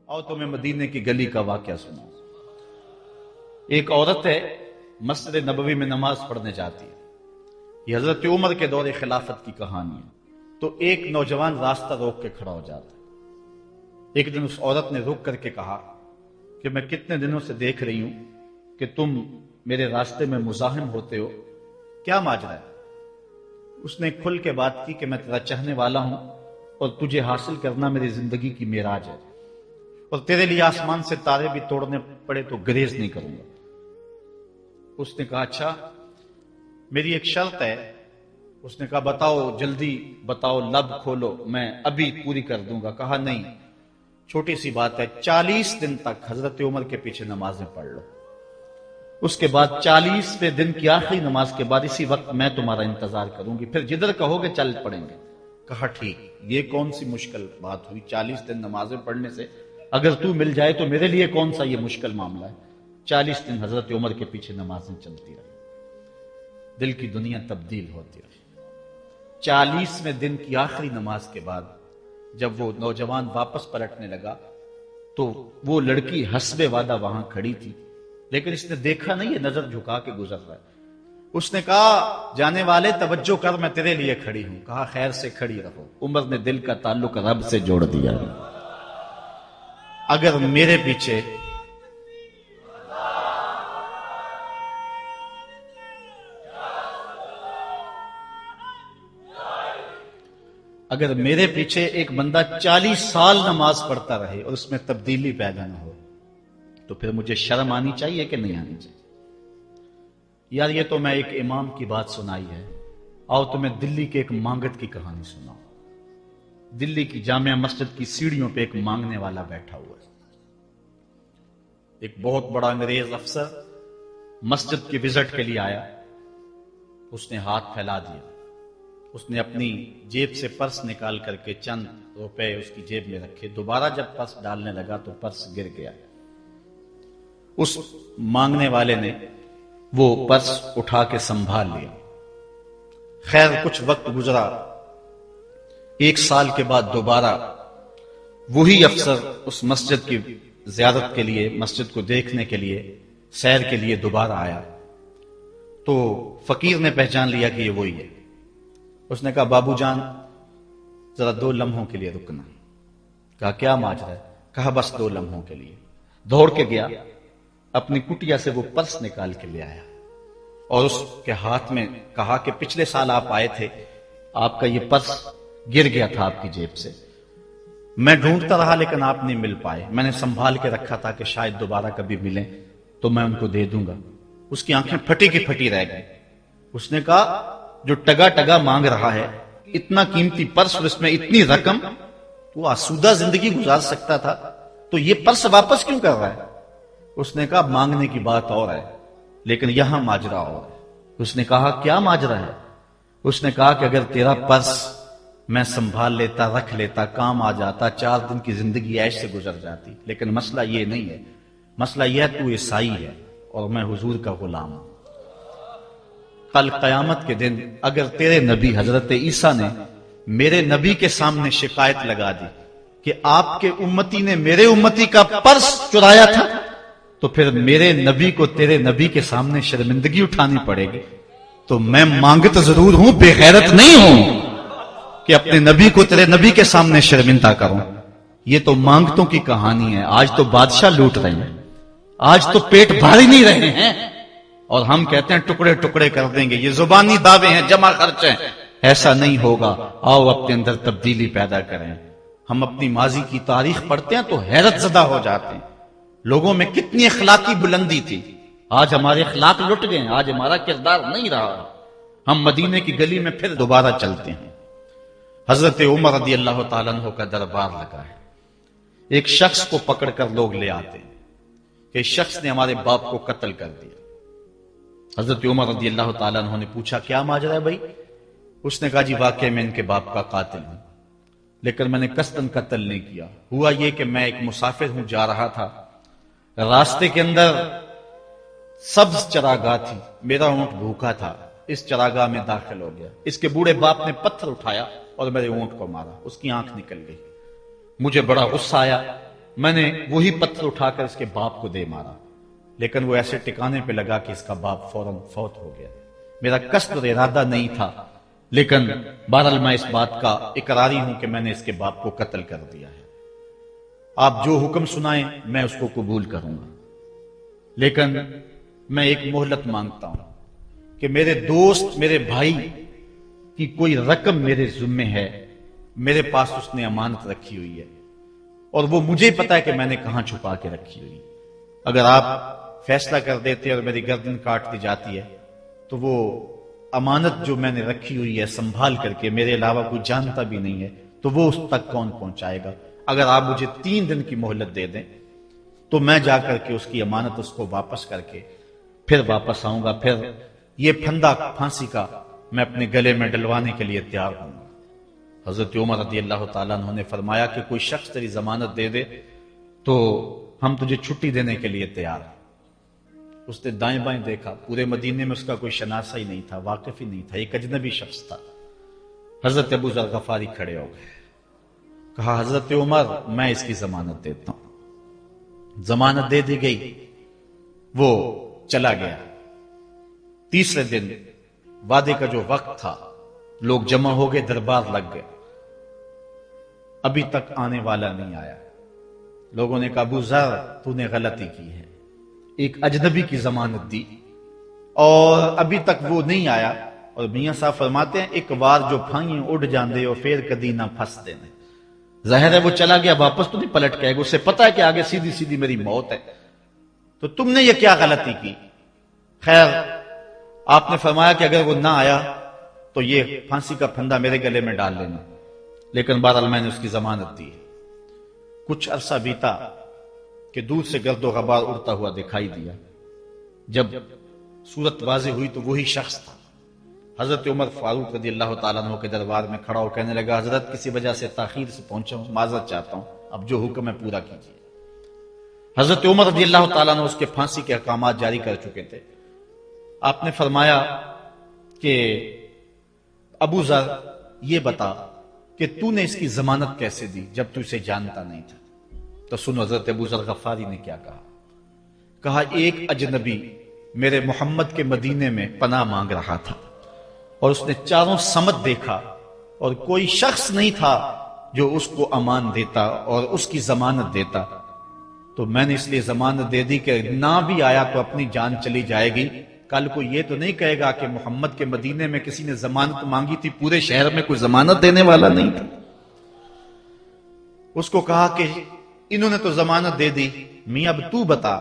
اور تمہیں مدینے کی گلی کا واقعہ سنا۔ ایک عورت ہے، مسجد نبوی میں نماز پڑھنے جاتی ہے۔ یہ حضرت عمر کے دور خلافت کی کہانی ہے۔ تو ایک نوجوان راستہ روک کے کھڑا ہو جاتا ہے۔ ایک دن اس عورت نے رک کر کے کہا کہ میں کتنے دنوں سے دیکھ رہی ہوں کہ تم میرے راستے میں مزاحم ہوتے ہو، کیا ماجرا ہے؟ اس نے کھل کے بات کی کہ میں تیرا چاہنے والا ہوں اور تجھے حاصل کرنا میری زندگی کی معراج ہے، اور تیرے لیے آسمان سے تارے بھی توڑنے پڑے تو گریز نہیں کروں گا۔ اس نے کہا اچھا، میری ایک شرط ہے۔ اس نے کہا بتاؤ، جلدی بتاؤ، لب کھولو، میں ابھی پوری کر دوں گا۔ کہا نہیں، چھوٹی سی بات ہے، 40 دن تک حضرت عمر کے پیچھے نمازیں پڑھ لو، اس کے بعد 40ویں دن کی آخری نماز کے بعد اسی وقت میں تمہارا انتظار کروں گی، پھر جدھر کہو گے چل پڑیں گے۔ کہا ٹھیک، یہ کون سی مشکل بات ہوئی 40 دن نمازیں پڑھنے سے؟ اگر تو مل جائے تو میرے لیے کون سا یہ مشکل معاملہ ہے۔ 40 دن حضرت عمر کے پیچھے نمازیں چلتی رہی، دل کی دنیا تبدیل ہوتی رہی۔ 40ویں دن کی آخری نماز کے بعد جب وہ نوجوان واپس پلٹنے لگا تو وہ لڑکی حسب وعدہ وہاں کھڑی تھی، لیکن اس نے دیکھا نہیں، یہ نظر جھکا کے گزر رہا ہے۔ اس نے کہا جانے والے توجہ کر، میں تیرے لیے کھڑی ہوں۔ کہا خیر سے کھڑی رہو۔ عمر نے دل کا تعلق رب سے جوڑ دیا۔ اگر میرے پیچھے ایک بندہ 40 سال نماز پڑھتا رہے اور اس میں تبدیلی پیدا نہ ہو تو پھر مجھے شرم آنی چاہیے کہ نہیں آنی چاہیے؟ یار یہ تو میں ایک امام کی بات سنائی ہے، آؤ تمہیں دلی کے ایک مانگت کی کہانی سناؤ۔ دلی کی جامع مسجد کی سیڑھیوں پہ ایک مانگنے والا بیٹھا ہوا ہے۔ ایک بہت بڑا انگریز افسر مسجد کی وزٹ کے لیے آیا، اس نے ہاتھ پھیلا دیا، اس نے اپنی جیب سے پرس نکال کر کے چند روپے اس کی جیب میں رکھے، دوبارہ جب پرس ڈالنے لگا تو پرس گر گیا۔ اس مانگنے والے نے وہ پرس اٹھا کے سنبھال لیا۔ خیر کچھ وقت گزرا، 1 سال کے بعد دوبارہ وہی افسر اس مسجد کی زیارت کے لیے، مسجد کو دیکھنے کے لیے، سیر کے لیے دوبارہ آیا تو فقیر نے پہچان لیا کہ یہ وہی ہے۔ اس نے کہا بابو جان ذرا 2 لمحوں کے لیے رکنا۔ کہا کیا ماجرا ہے؟ کہا بس 2 لمحوں کے لیے۔ دوڑ کے گیا، اپنی کٹیا سے وہ پرس نکال کے لے آیا اور اس کے ہاتھ میں کہا کہ پچھلے سال آپ آئے تھے، آپ کا یہ پرس گر گیا تھا آپ کی جیب سے، میں ڈھونڈتا رہا لیکن آپ نہیں مل پائے، میں نے سنبھال کے رکھا تھا کہ شاید دوبارہ کبھی ملیں تو میں ان کو دے دوں گا۔ اس کی آنکھیں پھٹی کی پھٹی رہ گئی۔ اس نے کہا جو ٹگا ٹگا مانگ رہا ہے، اتنا قیمتی پرس اور اس میں اتنی رقم، تو آسودہ زندگی گزار سکتا تھا، تو یہ پرس واپس کیوں کر رہا ہے؟ اس نے کہا مانگنے کی بات اور ہے لیکن یہاں ماجرا اور ہے۔ اس نے کہا کیا ماجرا ہے؟ اس نے کہا کہ اگر تیرا پرس میں سنبھال لیتا، رکھ لیتا، کام آ جاتا، 4 دن کی زندگی عیش سے گزر جاتی، لیکن مسئلہ یہ نہیں ہے، مسئلہ یہ ہے تو عیسائی ہے اور میں حضور کا غلام ہوں۔ کل قیامت کے دن اگر تیرے نبی حضرت عیسیٰ نے میرے نبی کے سامنے شکایت لگا دی کہ آپ کے امتی نے میرے امتی کا پرس چرایا تھا، تو پھر میرے نبی کو تیرے نبی کے سامنے شرمندگی اٹھانی پڑے گی۔ تو میں مانگت ضرور ہوں، بے غیرت نہیں ہوں کہ اپنے نبی کو تیرے نبی کے سامنے شرمندہ کروں۔ یہ تو مانگتوں کی کہانی ہے، آج تو بادشاہ لوٹ رہے ہیں، آج تو پیٹ بھاری نہیں رہے ہیں اور ہم کہتے ہیں ٹکڑے ٹکڑے کر دیں گے، یہ زبانی دعوے ہیں، جمع خرچ ہیں۔ ایسا نہیں ہوگا، آؤ اپنے اندر تبدیلی پیدا کریں۔ ہم اپنی ماضی کی تاریخ پڑھتے ہیں تو حیرت زدہ ہو جاتے ہیں، لوگوں میں کتنی اخلاقی بلندی تھی، آج ہمارے اخلاق لٹ گئے، آج ہمارا کردار نہیں رہا، ہم مدینے کی گلی میں پھر دوبارہ چلتے ہیں۔ حضرت عمر رضی اللہ تعالیٰ عنہ کا دربار لگا ہے، ایک شخص کو پکڑ کر لوگ لے آتے ہیں کہ شخص نے ہمارے باپ کو قتل کر دیا۔ حضرت عمر رضی اللہ تعالیٰ عنہ نے پوچھا کیا ماجرا ہے بھائی؟ اس نے کہا جی واقعی میں ان کے باپ کا قاتل ہوں، لیکن میں نے قصداً قتل نہیں کیا، ہوا یہ کہ میں ایک مسافر ہوں، جا رہا تھا، راستے کے اندر سبز چراگاہ تھی، میرا اونٹ بھوکا تھا، اس چراگاہ میں داخل ہو گیا، اس کے بوڑھے باپ نے پتھر اٹھایا اور میرے اونٹ کو مارا، اس کی آنکھ نکل گئی، مجھے بڑا غصہ آیا، میں نے وہی پتھر اٹھا کر اس کے باپ کو دے مارا، لیکن وہ ایسے ٹکانے پہ لگا کہ اس کا باپ فوراً فوت ہو گیا۔ میرا قصد اور ارادہ نہیں تھا، لیکن بہرحال میں اس بات کا اقراری ہوں کہ میں نے اس کے باپ کو قتل کر دیا ہے۔ آپ جو حکم سنائیں میں اس کو قبول کروں گا، لیکن میں ایک مہلت مانگتا ہوں کہ میرے دوست، میرے بھائی کی کوئی رقم میرے ذمے ہے، میرے پاس اس نے امانت رکھی ہوئی ہے، اور وہ مجھے پتا ہے کہ میں نے کہاں چھپا کے رکھی ہوئی۔ اگر آپ فیصلہ کر دیتے اور میری گردن کاٹ دی جاتی ہے تو وہ امانت جو میں نے رکھی ہوئی ہے سنبھال کر کے، میرے علاوہ کوئی جانتا بھی نہیں ہے، تو وہ اس تک کون پہنچائے گا؟ اگر آپ مجھے 3 دن کی مہلت دے دیں تو میں جا کر کے اس کی امانت اس کو واپس کر کے پھر واپس آؤں گا، پھر یہ پھندا پھانسی کا میں اپنے گلے میں ڈلوانے کے لیے تیار ہوں گا۔ حضرت عمر رضی اللہ تعالیٰ عنہ نے فرمایا کہ کوئی شخص تیری ضمانت دے دے تو ہم تجھے چھٹی دینے کے لیے تیار ہیں۔ اس نے دائیں بائیں دیکھا، پورے مدینے میں اس کا کوئی شناسہ ہی نہیں تھا، واقف ہی نہیں تھا، ایک اجنبی شخص تھا۔ حضرت ابو ذر غفاری کھڑے ہو گئے، کہا حضرت عمر میں اس کی ضمانت دیتا ہوں۔ ضمانت دے دی گئی، وہ چلا گیا۔ تیسرے دن وعدے کا جو وقت تھا، لوگ جمع ہو گئے، دربار لگ گئے، ابھی تک آنے والا نہیں آیا۔ لوگوں نے کہا ابو ذر تو نے غلطی کی ہے، ایک اجنبی کی ضمانت دی اور ابھی تک وہ نہیں آیا، اور میاں صاحب فرماتے ہیں ایک بار جو پھائیں اڑ جاندے اور پھر کدی نہ پھنس دینے۔ ظاہر ہے وہ چلا گیا، واپس تو نہیں پلٹ کے آئے گا، اسے پتا ہے کہ آگے سیدھی سیدھی میری موت ہے، تو تم نے یہ کیا غلطی کی؟ خیر آپ نے فرمایا کہ اگر وہ نہ آیا تو یہ پھانسی کا پھندا میرے گلے میں ڈال لینا، لیکن بہرحال میں نے اس کی ضمانت دی۔ کچھ عرصہ بیتا کہ دور سے گرد و غبار اڑتا ہوا دکھائی دیا۔ جب صورت واضح ہوئی تو وہی شخص تھا۔ حضرت عمر فاروق رضی اللہ تعالیٰ عنہ کے دربار میں کھڑا ہو کہنے لگا حضرت کسی وجہ سے تاخیر سے پہنچا ہوں، معذرت چاہتا ہوں، اب جو حکم ہے پورا کیجیے۔ حضرت عمر رضی اللہ تعالیٰ عنہ اس کے پھانسی کے احکامات جاری کر چکے تھے۔ آپ نے فرمایا کہ ابو ذر یہ بتا کہ تو نے اس کی ضمانت کیسے دی جب تو اسے جانتا نہیں تھا؟ تو سنو حضرت ابو ذر غفاری نے کیا کہا۔ کہا ایک اجنبی میرے محمد کے مدینے میں پناہ مانگ رہا تھا اور اس نے چاروں سمت دیکھا اور کوئی شخص نہیں تھا جو اس کو امان دیتا اور اس کی ضمانت دیتا، تو میں نے اس لیے ضمانت دے دی کہ نہ بھی آیا تو اپنی جان چلی جائے گی، کل کو یہ تو نہیں کہے گا کہ محمد کے مدینے میں کسی نے ضمانت مانگی تھی، پورے شہر میں کوئی ضمانت دینے والا نہیں تھا۔ اس کو کہا کہ انہوں نے تو ضمانت دے دی، میاں اب تو بتا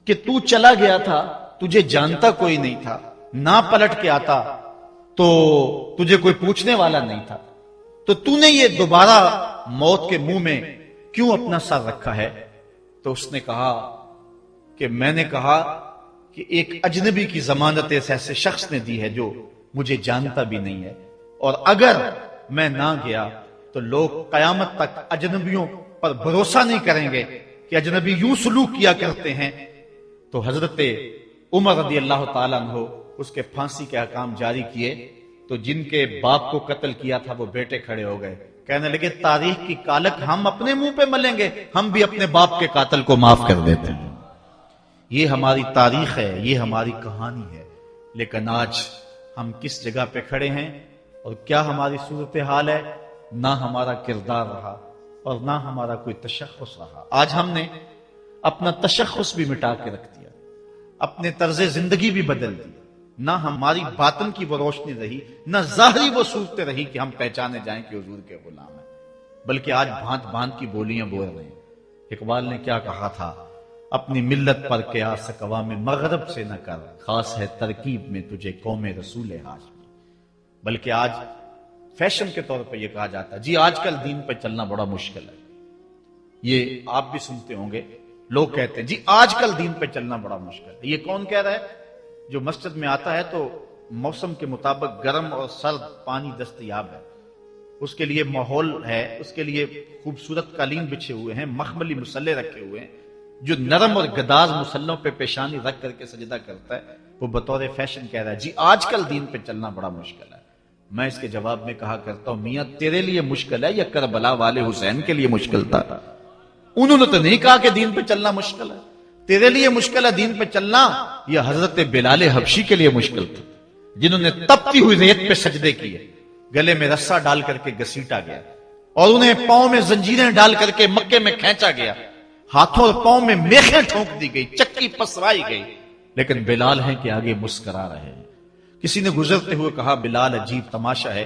کہ تو چلا گیا تھا، تجھے جانتا کوئی نہیں تھا، نہ پلٹ کے آتا تو تجھے کوئی پوچھنے والا نہیں تھا، تو نے یہ دوبارہ موت کے منہ میں کیوں اپنا سر رکھا ہے؟ تو اس نے کہا کہ میں نے کہا کہ ایک اجنبی کی ضمانت ایسے شخص نے دی ہے جو مجھے جانتا بھی نہیں ہے، اور اگر میں نہ گیا تو لوگ قیامت تک اجنبیوں پر بھروسہ نہیں کریں گے کہ اجنبی یوں سلوک کیا کرتے ہیں۔ تو حضرت عمر رضی اللہ تعالیٰ عنہ اس کے پھانسی کے احکام جاری کیے، تو جن کے باپ کو قتل کیا تھا وہ بیٹے کھڑے ہو گئے، کہنے لگے تاریخ کی کالک ہم اپنے منہ پہ ملیں گے، ہم بھی اپنے باپ کے قاتل کو معاف کر دیتے ہیں۔ یہ ہماری تاریخ ہے، یہ ہماری کہانی ہے، لیکن آج ہم کس جگہ پہ کھڑے ہیں اور کیا ہماری صورتحال ہے؟ نہ ہمارا کردار رہا اور نہ ہمارا کوئی تشخص رہا۔ آج ہم نے اپنا تشخص بھی مٹا کے رکھ دیا، اپنے طرز زندگی بھی بدل دی، نہ ہماری باطن کی وہ روشنی رہی، نہ ظاہری وہ صورت رہی کہ ہم پہچانے جائیں کہ حضور کے غلام ہیں، بلکہ آج بھانت بھانت کی بولیاں بول رہے ہیں۔ اقبال نے کیا کہا تھا؟ اپنی ملت پر قیاس اقوام مغرب سے نہ کر، خاص ہے ترکیب میں تجھے قوم رسول ہاشمی۔ بلکہ آج فیشن کے طور پہ یہ کہا جاتا ہے جی آج کل دین پہ چلنا بڑا مشکل ہے، یہ آپ بھی سنتے ہوں گے، لوگ کہتے ہیں جی آج کل دین پہ چلنا بڑا مشکل ہے۔ یہ کون کہہ رہا ہے؟ جو مسجد میں آتا ہے تو موسم کے مطابق گرم اور سرد پانی دستیاب ہے، اس کے لیے ماحول ہے، اس کے لیے خوبصورت قالین بچھے ہوئے ہیں، مخملی مسلح رکھے ہوئے ہیں، جو نرم اور گداز مسلوں پہ پیشانی رکھ کر کے سجدہ کرتا ہے، وہ بطور فیشن کہہ رہا ہے جی آج کل دین پہ چلنا بڑا مشکل ہے۔ میں اس کے جواب میں کہا کرتا ہوں میاں تیرے لیے مشکل ہے یا کربلا والے حسین کے لیے مشکل تھا؟ انہوں نے تو نہیں کہا کہ دین پہ چلنا مشکل ہے. تیرے لیے مشکل ہے دین پہ چلنا، یہ حضرت بلال حبشی کے لیے مشکل تھا، جنہوں نے تپتی ہوئی ریت پہ سجدے کیے، گلے میں رسا ڈال کر کے گھسیٹا گیا، اور انہیں پاؤں میں زنجیریں ڈال کر کے مکے میں کھینچا گیا، ہاتھوں اور پاؤں میں میخیں ٹھونک دی گئی، چکی پسرائی گئی، لیکن بلال ہیں کہ آگے مسکرا رہے ہیں. کسی نے گزرتے ہوئے کہا بلال عجیب تماشا ہے،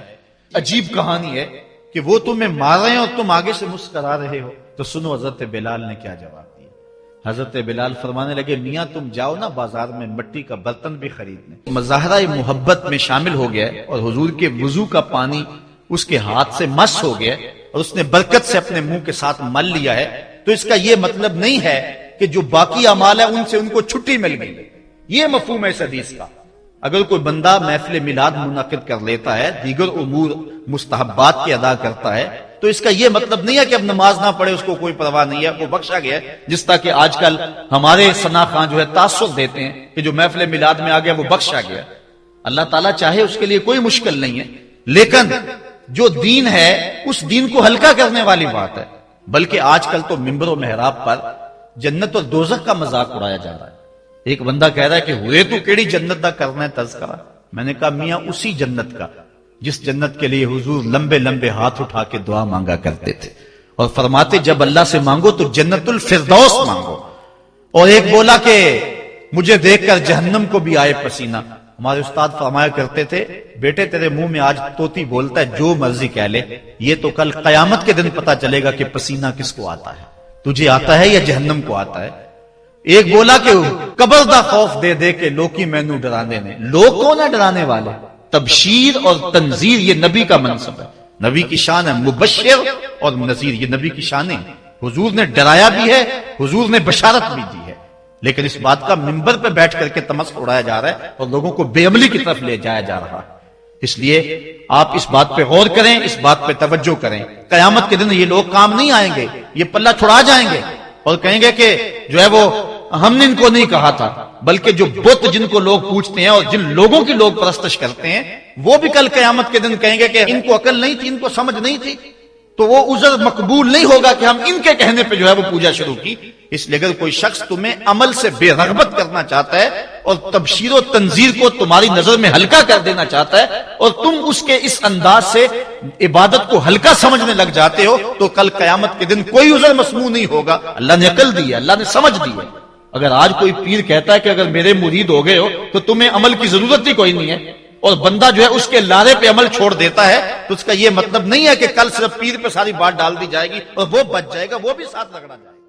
عجیب کہانی ہے کہ وہ تمہیں مار رہے ہیں اور تم آگے سے مسکرا رہے ہو. تو سنو حضرت بلال نے کیا جواب دیا. حضرت بلال فرمانے لگے میاں تم جاؤ نا بازار میں مٹی کا برتن بھی خریدنے. مظاہرہ محبت میں شامل ہو گیا اور حضور کے وضو کا پانی اس کے ہاتھ سے مس ہو گیا اور اس نے برکت سے اپنے منہ کے ساتھ مل لیا ہے. تو اس کا یہ مطلب نہیں ہے کہ جو باقی اعمال ہے ان سے ان کو چھٹی مل گئی. یہ مفہوم ہے اس حدیث کا. اگر کوئی بندہ محفل میلاد منعقد کر لیتا ہے، دیگر امور مستحبات کی ادا کرتا ہے، تو اس کا یہ مطلب نہیں ہے کہ اب نماز نہ پڑھے اس کو کوئی پرواہ نہیں ہے، وہ بخشا گیا ہے. جس طرح کہ آج کل ہمارے ثنا خان جو ہے تاثر دیتے ہیں کہ جو محفل میلاد میں آ گیا وہ بخشا گیا. اللہ تعالیٰ چاہے اس کے لیے کوئی مشکل نہیں ہے، لیکن جو دین ہے اس دین کو ہلکا کرنے والی بات ہے. بلکہ آج کل تو ممبر و محراب پر جنت اور دوزخ کا مذاق اڑایا جا رہا ہے. ایک بندہ کہہ رہا ہے کہ ہوئے تو کیڑی جنت دا کرنا ہے تذکرہ. میں نے کہا میاں اسی جنت کا جس جنت کے لیے حضور لمبے لمبے ہاتھ اٹھا کے دعا مانگا کرتے تھے اور فرماتے جب اللہ سے مانگو تو جنت الفردوس مانگو. اور ایک بولا کہ مجھے دیکھ کر جہنم کو بھی آئے پسینہ. ہمارے استاد فرمایا کرتے تھے بیٹے تیرے منہ میں آج طوطی بولتا ہے جو مرضی کہہ لے، یہ تو کل قیامت کے دن پتا چلے گا کہ پسینہ کس کو آتا ہے، تجھے آتا ہے یا جہنم کو آتا ہے. ایک بولا کہ قبر دا خوف دے دے کے لوکی مینو ڈرانے نے. لوگ کون ہے ڈرانے والے؟ تبشیر اور تنذیر یہ نبی کا منصب ہے. نبی کی شان ہے مبشر اور نذیر، یہ نبی کی شانیں. حضور نے ڈرایا بھی ہے، حضور نے بشارت بھی دی ہے، لیکن اس بات کا منبر پہ بیٹھ کر کے تمسخر اڑایا جا رہا ہے اور لوگوں کو بے عملی کی طرف لے جایا جا رہا ہے. اس لیے آپ اس بات پہ غور کریں، اس بات پہ توجہ کریں. قیامت کے دن یہ لوگ کام نہیں آئیں گے، یہ پلہ چھڑا جائیں گے اور کہیں گے کہ جو ہے وہ ہم نے ان کو نہیں کہا تھا. بلکہ جو بت جن کو لوگ پوچھتے ہیں اور جن لوگوں کی لوگ پرستش کرتے ہیں وہ بھی کل قیامت کے دن کہیں گے کہ ان کو عقل نہیں تھی، ان کو سمجھ نہیں تھی. تو وہ عذر مقبول نہیں ہوگا کہ ہم ان کے کہنے پہ جو ہے وہ پوجا شروع کی. اس لیے اگر کوئی شخص تمہیں عمل سے بے رغبت کرنا چاہتا ہے اور تبشیر و تنذیر کو تمہاری نظر میں ہلکا کر دینا چاہتا ہے اور تم اس کے اس انداز سے عبادت کو ہلکا سمجھنے لگ جاتے ہو، تو کل قیامت کے دن کوئی عذر مسموع نہیں ہوگا. اللہ نے عقل دی ہے، اللہ نے سمجھ دی ہے. اگر آج کوئی پیر کہتا ہے کہ اگر میرے مرید ہو گئے ہو تو تمہیں عمل کی ضرورت ہی کوئی نہیں ہے، اور بندہ جو ہے اس کے لارے پہ عمل چھوڑ دیتا ہے، تو اس کا یہ مطلب نہیں ہے کہ کل صرف پیر پہ ساری بات ڈال دی جائے گی اور وہ بچ جائے گا، وہ بھی ساتھ لگنا جائے گا.